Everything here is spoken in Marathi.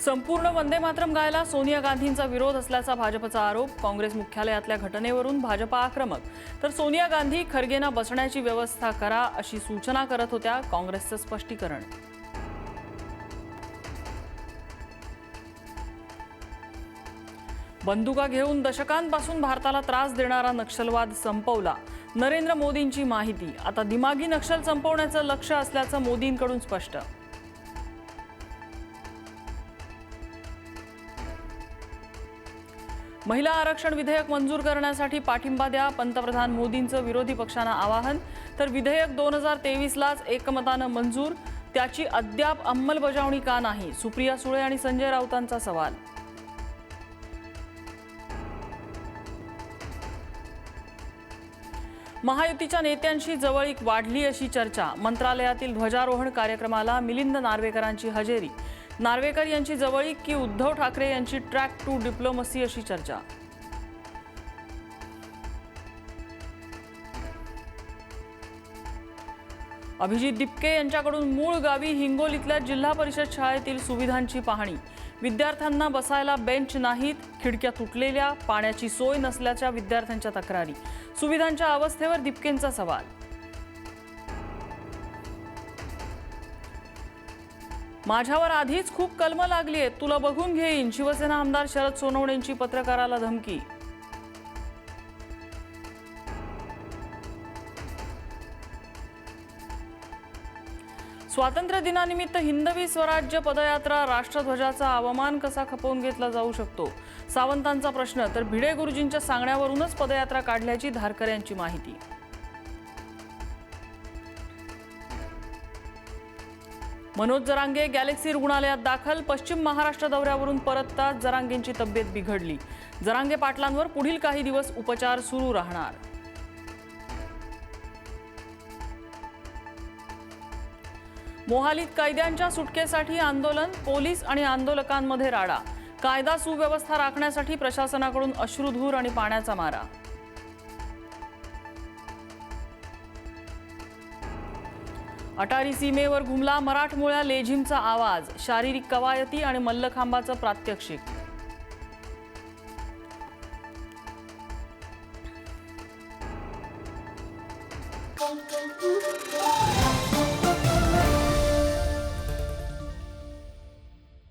संपूर्ण वंदे मातरम गायला सोनिया गांधींचा विरोध असल्याचा भाजपचा आरोप। काँग्रेस मुख्यालयातल्या घटनेवरून भाजपा आक्रमक, तर सोनिया गांधी खरगेंना बसण्याची व्यवस्था करा अशी सूचना करत होत्या। काँग्रेसचं स्पष्टीकरण। बंदुका घेऊन दशकांपासून भारताला त्रास देणारा नक्षलवाद संपवला, नरेंद्र मोदींची माहिती। आता दिमागी नक्षल संपवण्याचं लक्ष्य असल्याचं मोदींकडून स्पष्ट। महिला आरक्षण विधेयक मंजूर करण्यासाठी पाठिंबा द्या, पंतप्रधान मोदींचं विरोधी पक्षांना आवाहन। तर विधेयक 2023लाच एकमतानं मंजूर, त्याची अद्याप अंमलबजावणी का नाही, सुप्रिया सुळे आणि संजय राऊतांचा सवाल। महायुतीच्या नेत्यांशी जवळीक वाढली अशी चर्चा। मंत्रालयातील ध्वजारोहण कार्यक्रमाला मिलिंद नार्वेकरांची हजेरी। नार्वेकर यांची जवळीक की उद्धव ठाकरे यांची ट्रॅक टू डिप्लोमसी अशी चर्चा। अभिजित दिपके यांच्याकडून मूळ गावी हिंगोलीतल्या जिल्हा परिषद शाळेतील सुविधांची पाहणी। विद्यार्थ्यांना बसायला बेंच नाहीत, खिडक्या तुटलेल्या, पाण्याची सोय नसल्याच्या विद्यार्थ्यांच्या तक्रारी। सुविधांच्या अवस्थेवर दिपकेंचा सवाल। माझ्यावर आधीच खूप कलम लागलीये, तुला बघून घेईन, शिवसेना आमदार शरद सोनवणेंची पत्रकाराला धमकी। स्वातंत्र्य दिनानिमित्त हिंदवी स्वराज्य पदयात्रा, राष्ट्रध्वजाचा अवमान कसा खपवून घेतला जाऊ शकतो, सावंतांचा प्रश्न। तर भिडे गुरुजींच्या सांगण्यावरूनच पदयात्रा काढल्याची धारकऱ्यांची माहिती। मनोज जरांगे गॅलेक्सी रुग्णालयात दाखल, पश्चिम महाराष्ट्र दौऱ्यावरून परतताच जरांगेंची तब्येत बिघडली। जरांगे पाटलांवर पुढील काही दिवस उपचार सुरू राहणार। मोहालीत कैद्यांच्या सुटकेसाठी आंदोलन, पोलीस आणि आंदोलकांमध्ये राडा। कायदा सुव्यवस्था राखण्यासाठी प्रशासनाकडून अश्रुधूर आणि पाण्याचा मारा। अटारी सीमेवर घुमला मराठमोळ्या लेझिमचा आवाज, शारीरिक कवायती आणि मल्लखांबाचं प्रात्यक्षिक।